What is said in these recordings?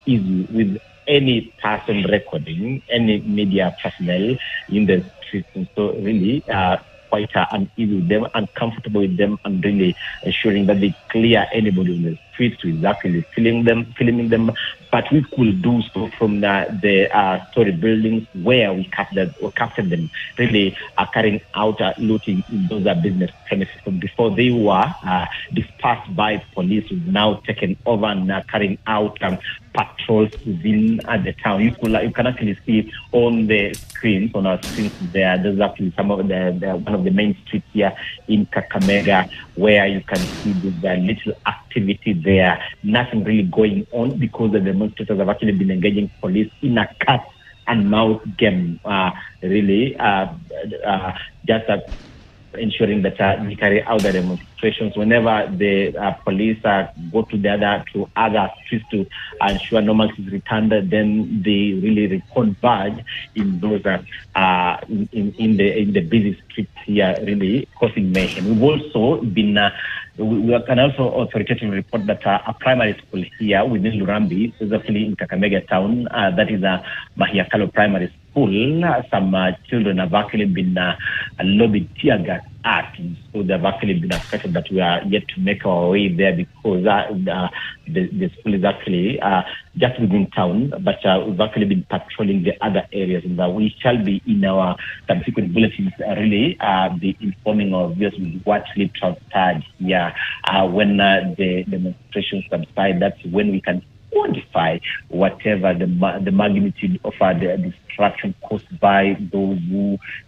easy with any person recording, any media personnel in the streets. And so really quite uneasy with them, uncomfortable with them, and really ensuring that they clear anybody in the streets who is actually filming them. But we could do so from the story buildings where we captured them, really carrying out looting in those business premises. So before they were dispersed by police, we've now taken over and carrying out patrols within the town. You can actually see on the screens, on our screens there's actually some of one of the main streets here in Kakamega, where you can see the little activity there. Nothing really going on because the demonstrators have actually been engaging police in a cat and mouse game, really just ensuring that we carry out the demonstrations. Whenever the police go to other streets to ensure normalcy is returned, then they really converge in those in the busy streets here, really causing mayhem. We've also been we can also authoritatively report that a primary school here within Lurambi, specifically in Kakamega town, that is a Mahiakalo Primary School. Some children have actually been lobbied tear gas at, so they've actually been affected that we are yet to make our way there because the school is actually just within town, but we've actually been patrolling the other areas, and we shall be in our subsequent bulletins really be informing our viewers with what really transpired here when the demonstrations subside. That's when we can quantify whatever the magnitude of the destruction caused by those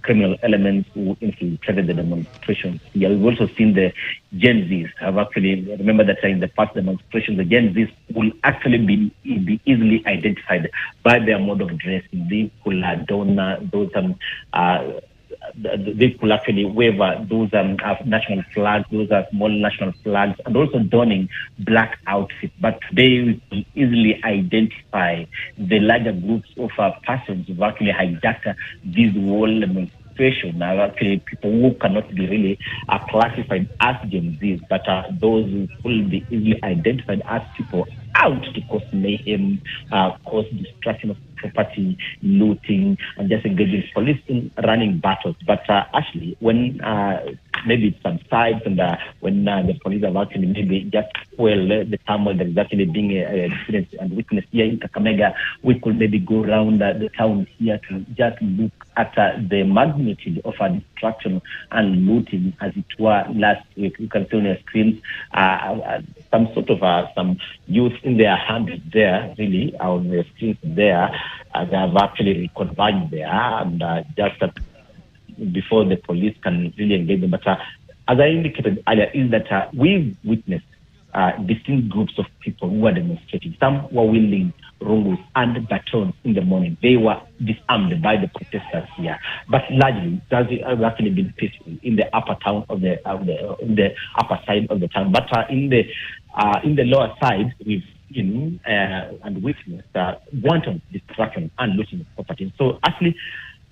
criminal elements who infiltrated the demonstrations. Yeah, we've also seen the Gen Zs have actually, remember that in the past demonstrations, the Gen Zs will actually be easily identified by their mode of dressing. They could don those they could actually wave those national flags, those are small national flags, and also donning black outfits. But today we can easily identify the larger groups of persons who actually hijacked these whole demonstration. Actually, people who cannot be really classified as Gen Zs, but those who will be easily identified as people out to cause mayhem, cause destruction of property, looting, and just engaging police in running battles. But actually, when maybe it subsides and when the police have actually maybe just the turmoil that is actually being experienced and witnessed here in Kakamega, we could maybe go around the town here to just look at the magnitude of destruction and looting as it were last week. You can see on your screens some sort of some youth in their hands there, really, on the screens there. They have actually converged there and just before the police can really engage them. But as I indicated earlier, is that we've witnessed distinct groups of people who were demonstrating. Some were wielding rungus and batons in the morning. They were disarmed by the protesters here, but largely it has actually been peaceful in the upper town of the upper side of the town. But in the lower side, we've seen and witnessed wanton destruction and looting of property. So actually,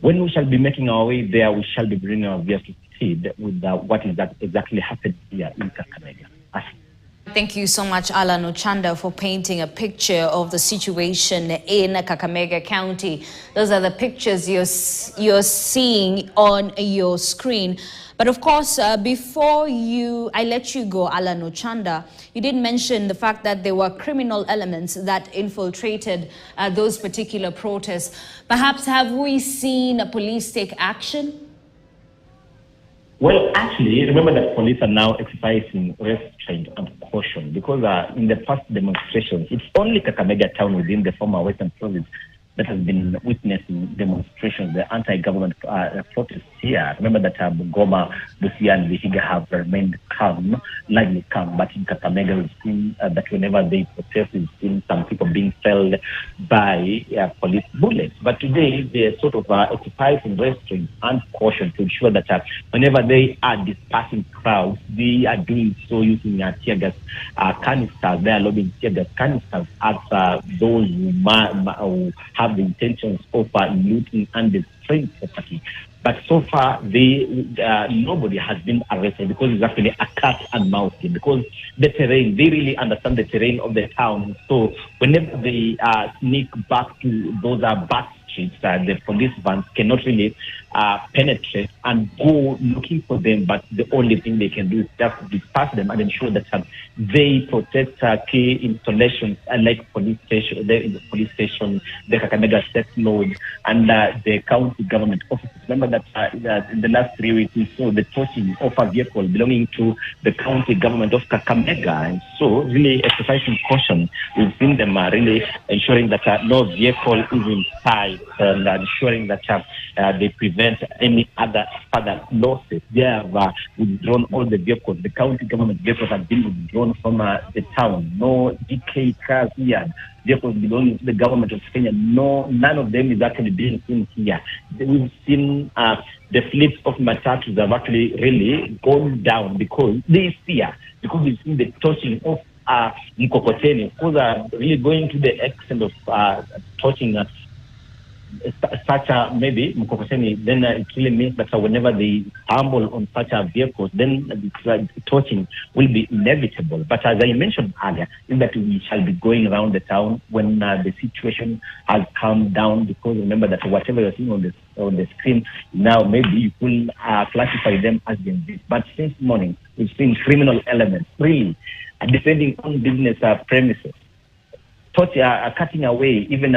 when we shall be making our way there, we shall be bringing our viewers to speed with what is that exactly happened here in Kakamega. Thank you so much, Alan Ochanda, for painting a picture of the situation in Kakamega County. Those are the pictures you're seeing on your screen. But of course, before I let you go, Alan Ochanda, you did mention the fact that there were criminal elements that infiltrated those particular protests. Perhaps have we seen police take action? Well, actually, remember that police are now exercising restraint and caution because in the past demonstrations, it's only Kakamega town within the former Western province that has been witnessing demonstrations, the anti-government protests here. Remember that Bungoma, Busia, and Vihiga have remained calm, largely calm, but in Kakamega we've seen that whenever they protest, we've seen some people being felled by police bullets. But today, they're sort of exercising restraint and caution to ensure that whenever they are dispersing crowds, they are doing so using tear gas canisters. They are lobbing tear gas canisters at those who have the intentions of looting and destroying property. But so far, nobody has been arrested because it's actually a cat and mouse game. Because the terrain, they really understand the terrain of the town. So whenever they sneak back to those back streets, the police vans cannot really penetrate and go looking for them. But the only thing they can do is just disperse them and ensure that they protect key installations like police station, the Kakamega State Lodge, and the county government offices. Remember that in the last 3 weeks we saw the torching of a vehicle belonging to the county government of Kakamega, and so really exercising caution. We've seen them really ensuring that no vehicle is in sight and ensuring that they prevent any other further losses. They have withdrawn all the vehicles. The county government vehicles have been withdrawn from the town. No DK cars here. Vehicles belonging to the government of Kenya. No, none of them is actually being seen here. We've seen the fleets of matatus have actually really gone down because they fear, because we've seen the torching of mkokoteni. Because are really going to the extent of torching such a maybe mkokoteni, then it really means that whenever they stumble on such a vehicles, then the torching will be inevitable. But as I mentioned earlier, is that we shall be going around the town when the situation has calmed down. Because remember that whatever you're seeing on the screen now, maybe you will classify them as being. But since morning, we've seen criminal elements really defending on business premises, cutting away even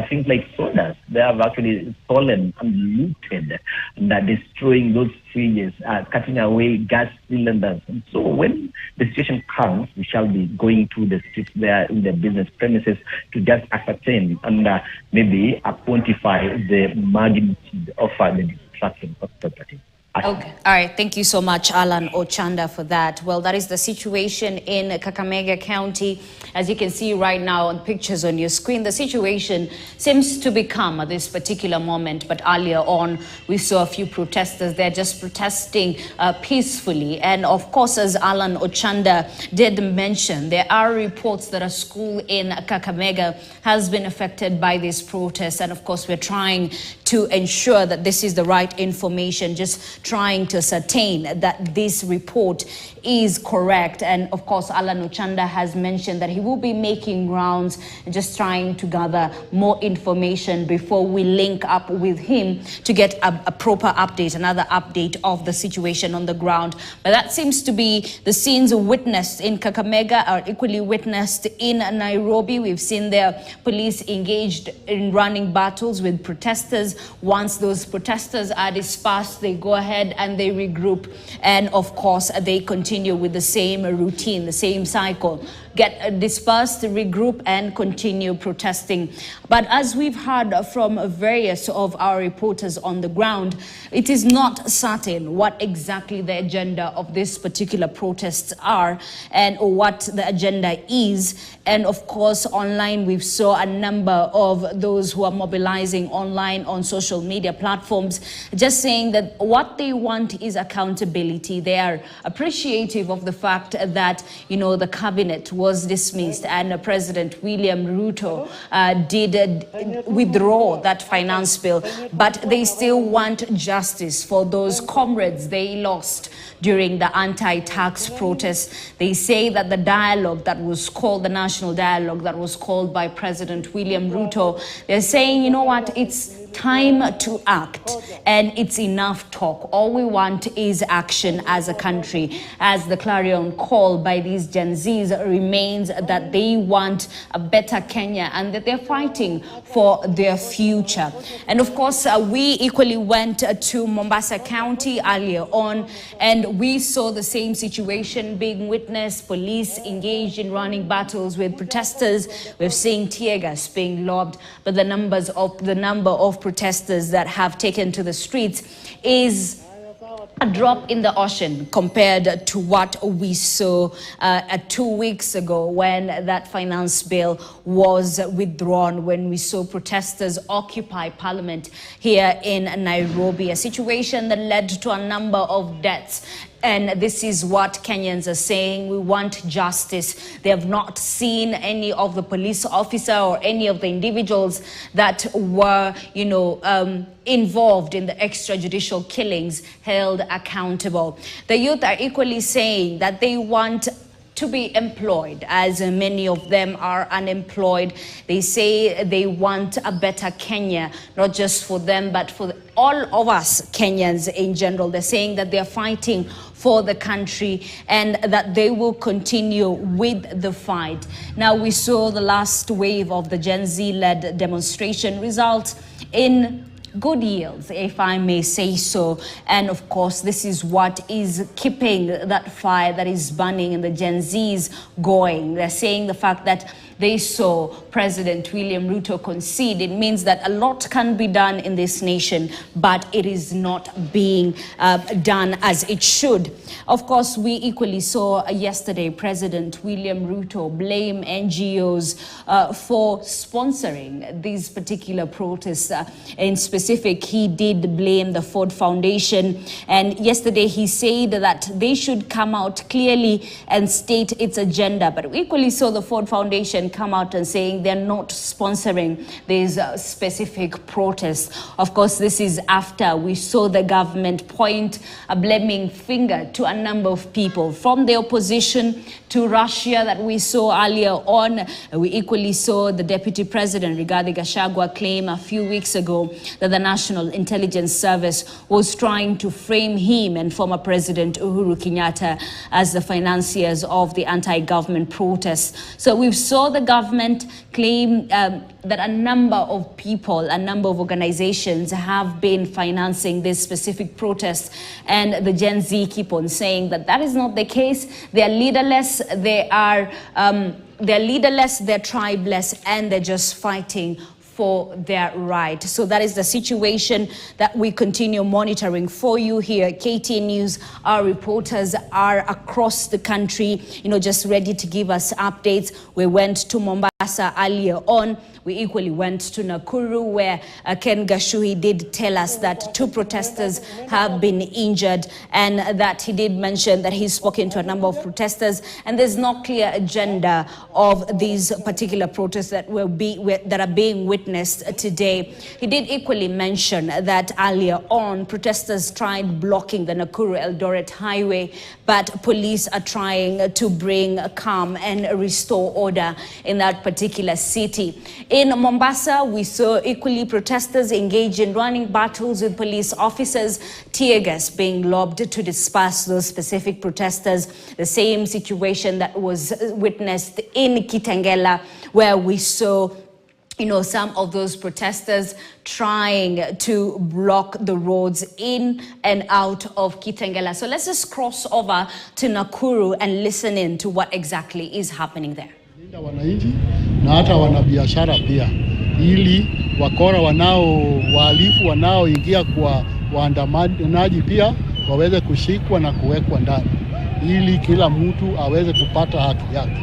things like sodas. They have actually stolen and looted and destroying those fridges, cutting away gas cylinders. And so when the situation comes, we shall be going to the streets there in the business premises to just ascertain and maybe quantify the magnitude of the destruction of property. Okay. All right. Thank you so much, Alan Ochanda, for that. Well, that is the situation in Kakamega County. As you can see right now on pictures on your screen, the situation seems to be calm at this particular moment. But earlier on, we saw a few protesters. They're just protesting peacefully. And of course, as Alan Ochanda did mention, there are reports that a school in Kakamega has been affected by these protests. And of course, we're trying to ensure that this is the right information, just trying to ascertain that this report is correct. And of course, Alan Ochanda has mentioned that he will be making rounds and just trying to gather more information before we link up with him to get a proper update, another update of the situation on the ground. But that seems to be the scenes witnessed in Kakamega are equally witnessed in Nairobi. We've seen their police engaged in running battles with protesters. Once those protesters are dispersed, they go ahead and they regroup. And of course, they continue with the same routine, the same cycle. Get dispersed, regroup, and continue protesting. But as we've heard from various of our reporters on the ground, it is not certain what exactly the agenda of this particular protests are and what the agenda is. And of course, online, we've saw a number of those who are mobilizing online on social media platforms, just saying that what they want is accountability. They are appreciative of the fact that, you know, the cabinet was dismissed and President William Ruto did withdraw that finance bill, but they still want justice for those comrades they lost during the anti-tax protests. They say that the dialogue that was called, the national dialogue that was called by President William Ruto, they're saying, you know what, it's time to act and it's enough talk. All we want is action as a country. As the clarion call by these Gen Zs remains that they want a better Kenya and that they're fighting for their future. And of course, we equally went to Mombasa County earlier on, and we saw the same situation being witnessed. Police engaged in running battles with protesters. We've seen tear gas being lobbed, but the number of protesters that have taken to the streets is a drop in the ocean compared to what we saw 2 weeks ago when that finance bill was withdrawn, when we saw protesters occupy Parliament here in Nairobi, a situation that led to a number of deaths And this is what Kenyans are saying. We want justice. They have not seen any of the police officer or any of the individuals that were, involved in the extrajudicial killings held accountable. The youth are equally saying that they want to be employed, as many of them are unemployed. They say they want a better Kenya, not just for them, but for all of us Kenyans in general. They're saying that they're fighting for the country and that they will continue with the fight. Now, we saw the last wave of the Gen Z-led demonstration result in good yields, if I may say so. And of course, this is what is keeping that fire that is burning in the Gen Zs going. They're saying the fact that they saw President William Ruto concede. It means that a lot can be done in this nation, but it is not being done as it should. Of course, we equally saw yesterday President William Ruto blame NGOs for sponsoring these particular protests. In specific, he did blame the Ford Foundation. And yesterday he said that they should come out clearly and state its agenda. But we equally saw the Ford Foundation come out and saying they're not sponsoring these specific protests. Of course, this is after we saw the government point a blaming finger to a number of people, from the opposition to Russia that we saw earlier on. We equally saw the Deputy President Rigathi Gachagua claim a few weeks ago that the National Intelligence Service was trying to frame him and former President Uhuru Kenyatta as the financiers of the anti-government protests. So we saw the government claim that a number of people, a number of organizations have been financing this specific protest, and the Gen Z keep on saying that that is not the case. They are leaderless, they're leaderless, they're tribeless, and they're just fighting for their right. So that is the situation that we continue monitoring for you here at KTN News. Our reporters are across the country, just ready to give us updates. We went to Mombasa earlier on. We equally went to Nakuru, where Ken Gashuhi did tell us that 2 protesters have been injured, and that he did mention that he's spoken to a number of protesters, and there's no clear agenda of these particular protests that are being witnessed today. He did equally mention that earlier on, protesters tried blocking the Nakuru-Eldoret highway, but police are trying to bring calm and restore order in that particular city. In Mombasa, we saw equally protesters engage in running battles with police officers, tear gas being lobbed to disperse those specific protesters. The same situation that was witnessed in Kitengela, where we saw some of those protesters trying to block the roads in and out of Kitengela. So let's just cross over to Nakuru and listen in to what exactly is happening there. Wananchi na hata wanabiashara pia, ili wakora wahalifu wanaoingia kwa waandamanaji pia waweze kushikwa na kuwekwa ndani, ili kila mtu aweze kupata haki yake.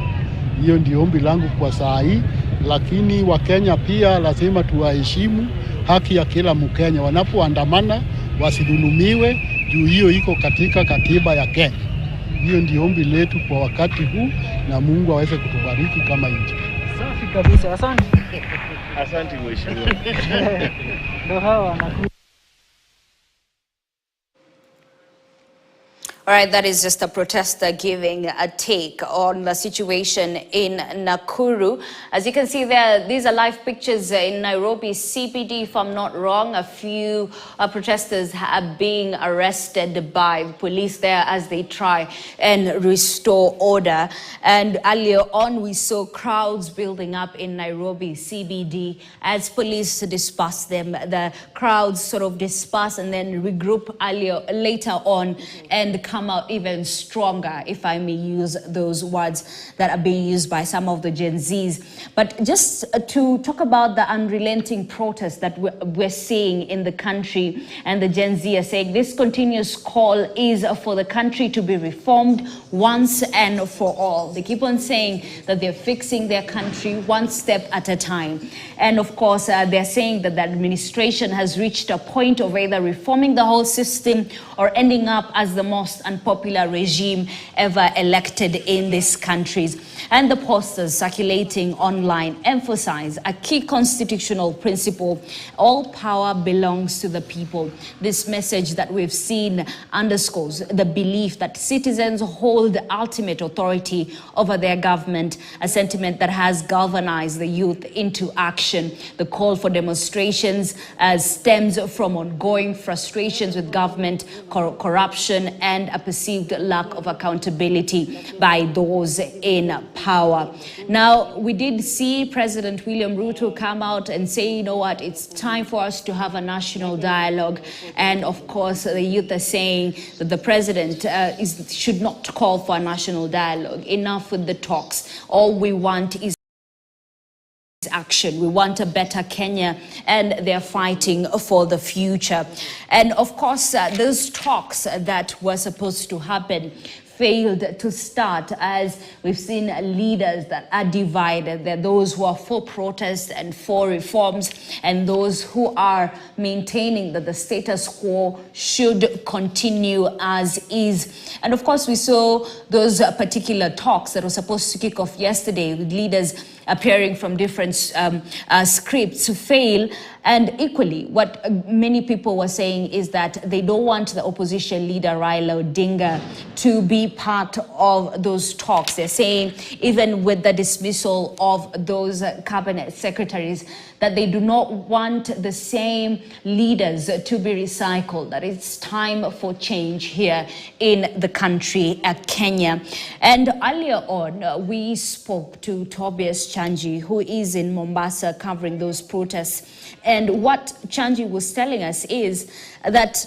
Hiyo ndio ombi langu kwa saa hii, lakini Wakenya pia lazima tuwaheshimu haki ya kila Mkenya. Wanapoandamana wasidhulumiwe, juu hiyo iko katika katiba ya Kenya. Hiyo ndio ombi letu kwa wakati huu, na Mungu aweze kutubariki kama nchi. Safi kabisa, asante. Asante mheshimiwa. Ndio hawa All right, that is just a protester giving a take on the situation in Nakuru. As you can see there, these are live pictures in Nairobi CBD. If I'm not wrong, a few protesters are being arrested by police there as they try and restore order. And earlier on, we saw crowds building up in Nairobi CBD as police disperse them. The crowds sort of disperse and then regroup later on and come out even stronger, if I may use those words that are being used by some of the Gen Zs. But just to talk about the unrelenting protest that we're seeing in the country, and the Gen Z are saying this continuous call is for the country to be reformed once and for all. They keep on saying that they're fixing their country one step at a time. And of course, they're saying that the administration has reached a point of either reforming the whole system or ending up as the most unpopular regime ever elected in these countries. And the posters circulating online emphasize a key constitutional principle: all power belongs to the people. This message that we've seen underscores the belief that citizens hold ultimate authority over their government, a sentiment that has galvanized the youth into action. The call for demonstrations stems from ongoing frustrations with government, corruption, and a perceived lack of accountability by those in power. Now, we did see President William Ruto come out and say, you know what, it's time for us to have a national dialogue. And of course, the youth are saying that the president should not call for a national dialogue. Enough with the talks. All we want is action. We want a better Kenya, and they're fighting for the future. And of course, those talks that were supposed to happen failed to start, as we've seen leaders that are divided. There are those who are for protest and for reforms, and those who are maintaining that the status quo should continue as is. And of course, we saw those particular talks that were supposed to kick off yesterday with leaders appearing from different scripts to fail. And equally, what many people were saying is that they don't want the opposition leader Raila Odinga to be part of those talks. They're saying even with the dismissal of those cabinet secretaries, that they do not want the same leaders to be recycled, that it's time for change here in the country at Kenya. And earlier on, we spoke to Tobias Chanji, who is in Mombasa covering those protests. And what Chanji was telling us is that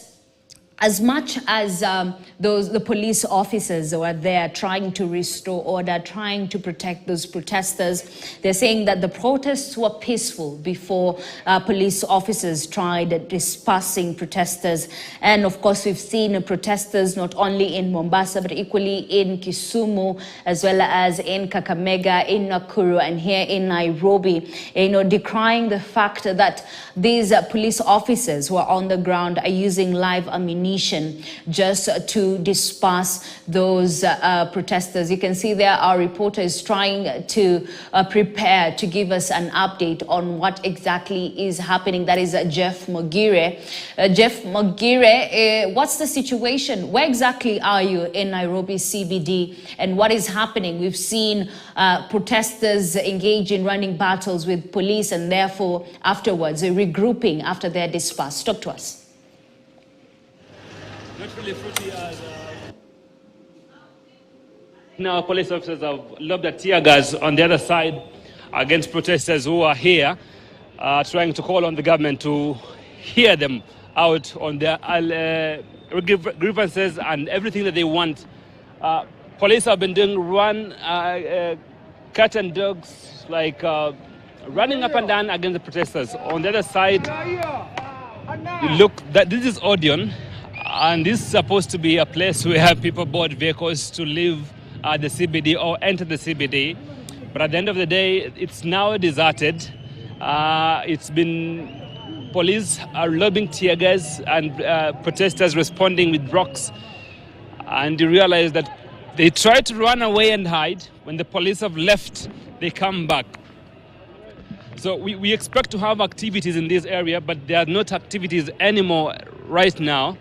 as much as the police officers were there trying to restore order, trying to protect those protesters, they're saying that the protests were peaceful before police officers tried dispersing protesters. And of course, we've seen protesters not only in Mombasa, but equally in Kisumu, as well as in Kakamega, in Nakuru, and here in Nairobi, decrying the fact that these police officers who are on the ground are using live ammunition just to disperse those protesters. You can see there our reporter is trying to prepare to give us an update on what exactly is happening. That is Jeff Mogire. Jeff Mogire, what's the situation? Where exactly are you in Nairobi CBD, and what is happening? We've seen protesters engage in running battles with police, and therefore afterwards regrouping after they're dispersed. Talk to us. Not really fruity as now police officers have lobbed a tear gas on the other side against protesters who are here trying to call on the government to hear them out on their grievances and everything that they want. Police have been doing cat and dogs, like running up and down against the protesters. On the other side, look, this is Odeon. And this is supposed to be a place where people board vehicles to leave the CBD or enter the CBD. But at the end of the day, it's now deserted. Police are lobbing tear gas and protesters responding with rocks. And you realize that they try to run away and hide. When the police have left, they come back. So we expect to have activities in this area, but there are not activities anymore right now,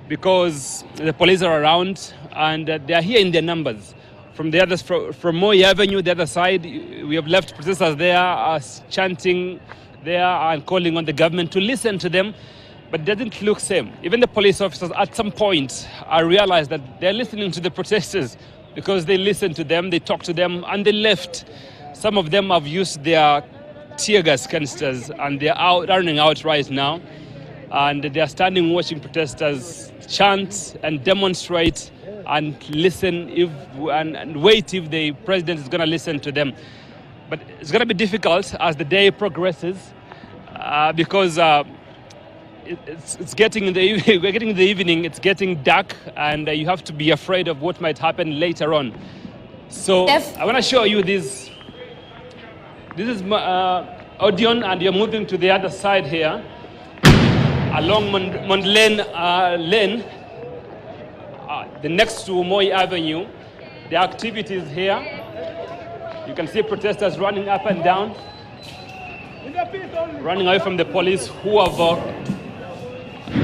because the police are around and they are here in their numbers. From the others, from Moi Avenue, the other side, we have left protesters there chanting there and calling on the government to listen to them, but it doesn't look same. Even the police officers at some point realized that they're listening to the protesters because they listen to them, they talk to them, and they left. Some of them have used their tear gas canisters and they're running out right now. And they are standing watching protesters chant and demonstrate and listen and wait if the president is going to listen to them. But it's going to be difficult as the day progresses because it's getting in the evening, we're getting in the evening, it's getting dark, and you have to be afraid of what might happen later on. So I want to show you this. This is Odeon, and you're moving to the other side here, along Mondlane Lane, the next to Moi Avenue. The activities here. You can see protesters running up and down, running away from the police who have...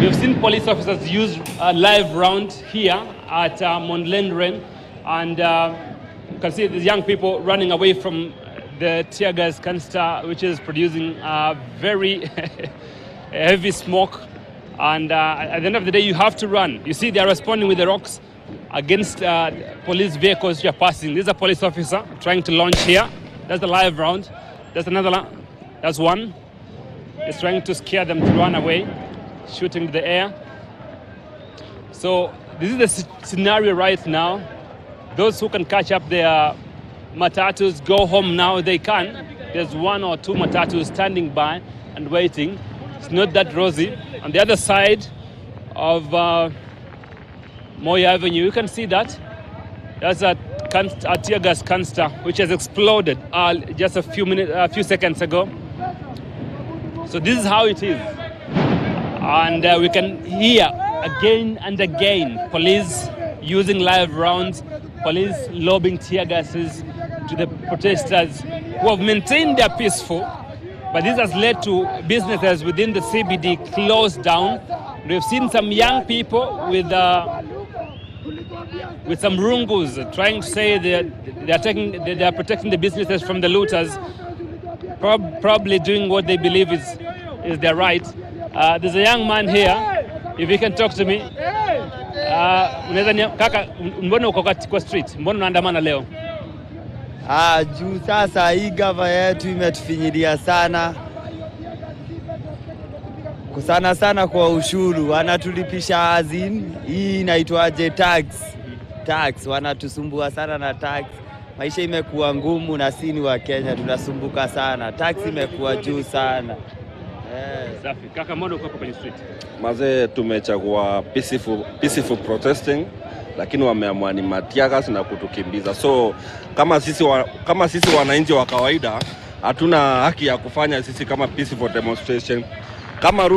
we've seen police officers use a live round here at Mondlendren, and you can see these young people running away from the tear gas canister, which is producing very heavy smoke. And at the end of the day, you have to run. You see, they are responding with the rocks against police vehicles which are passing. This is a police officer trying to launch here. That's the live round. That's another. That's one. He's trying to scare them to run away, shooting to the air. So this is the scenario right now. Those who can catch up their matatus, go home now, they can. There's one or two matatus standing by and waiting. It's not that rosy. On the other side of Moi Avenue, you can see that. That's a tear gas canister which has exploded just a few seconds ago. So this is how it is. And we can hear again and again police using live rounds, police lobbing tear gases to the protesters who have maintained their peaceful. But this has led to businesses within the CBD closed down. We've seen some young people with some rungus trying to say they are protecting the businesses from the looters, probably doing what they believe is their right. There's a young man here, if you can talk to me. Kaka, mbona uko kwa street? Mbona unaandamana leo? Juu sasa hii gava yetu imetufinyilia sana. Kusana sana kwa ushuru, wanatulipisha azin. Hii inaitwaje tax, wanatusumbua sana na tax. Maisha imekuwa ngumu na sisi wa Kenya tunasumbuka sana. Tax imekuwa juu sana. Safi. Kaka, mbona uko kwenye street? Maze tumechagua peaceful protesting, lakini wameamua ni matiagas na kutukimbiza. So kama sisi wananchi wa kawaida hatuna haki ya kufanya sisi kama peaceful demonstration. Kama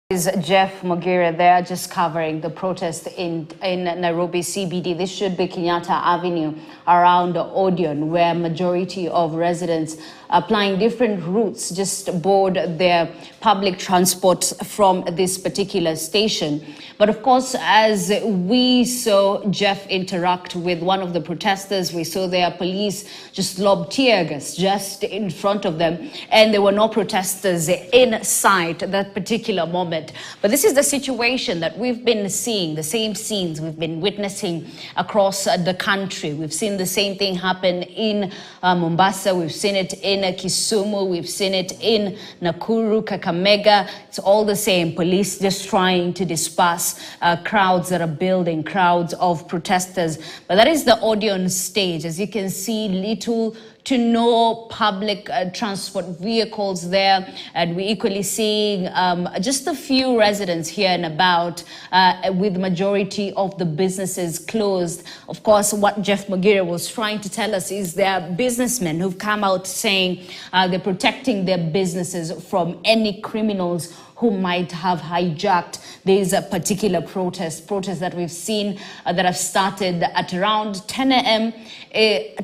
Is Jeff Mogera there just covering the protest in Nairobi CBD. This should be Kenyatta Avenue around Odeon, where majority of residents applying different routes just board their public transport from this particular station. But of course, as we saw Jeff interact with one of the protesters, we saw their police just lob tear gas just in front of them, and there were no protesters in sight at that particular moment. But this is the situation that we've been seeing, the same scenes we've been witnessing across the country. We've seen the same thing happen in Mombasa, we've seen it in Kisumu, we've seen it in Nakuru, Kakamega. It's all the same, police just trying to disperse crowds that are building, crowds of protesters. But that is the Odeon stage. As you can see, little to no public transport vehicles there, and we're equally seeing just a few residents here and about, with majority of the businesses closed. Of course, what Jeff Mogera was trying to tell us is there are businessmen who've come out saying they're protecting their businesses from any criminals who might have hijacked. There is a particular protest that we've seen that have started at around 10 a.m.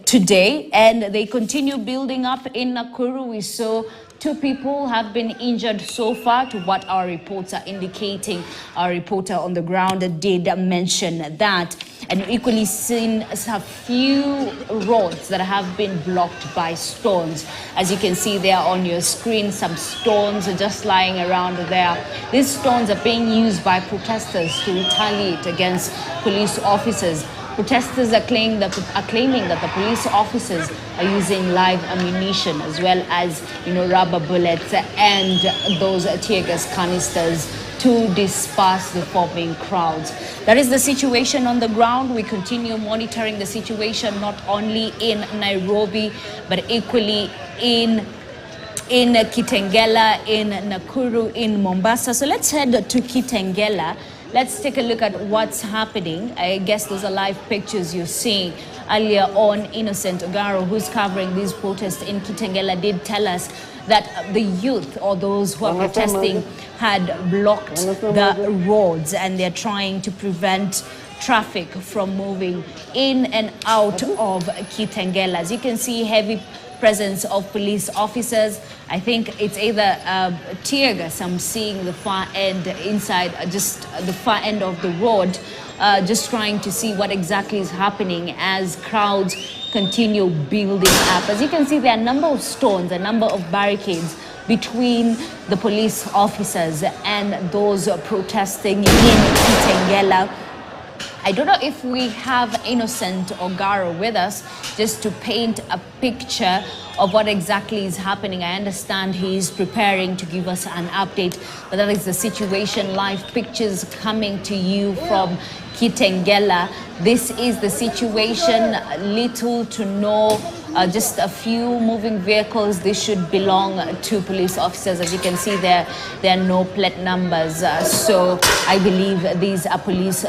Today, and they continue building up in Nakuru. We saw 2 people have been injured so far, to what our reports are indicating. Our reporter on the ground did mention that. And equally seen a few roads that have been blocked by stones. As you can see there on your screen, some stones are just lying around there. These stones are being used by protesters to retaliate against police officers. Protesters are claiming that the police officers are using live ammunition as well as, rubber bullets and those tear gas canisters to disperse the forming crowds. That is the situation on the ground. We continue monitoring the situation not only in Nairobi, but equally in Kitengela, in Nakuru, in Mombasa. So let's head to Kitengela. Let's take a look at what's happening. I guess those are live pictures you're seeing. Earlier on, Innocent Ogaro, who's covering these protests in Kitengela, did tell us that the youth or those who are protesting had blocked the roads and they're trying to prevent traffic from moving in and out of Kitengela. As you can see, heavy presence of police officers. I think it's either tear gas. I'm seeing the far end inside, just the far end of the road, just trying to see what exactly is happening as crowds continue building up. As you can see, there are a number of stones, a number of barricades between the police officers and those protesting in Kitengela. I don't know if we have Innocent Ogaro with us just to paint a picture of what exactly is happening. I understand he's preparing to give us an update, but that is the situation. Live pictures coming to you from Kitengela. This is the situation, little to no, just a few moving vehicles. This should belong to police officers. As you can see there are no plate numbers. So I believe these are police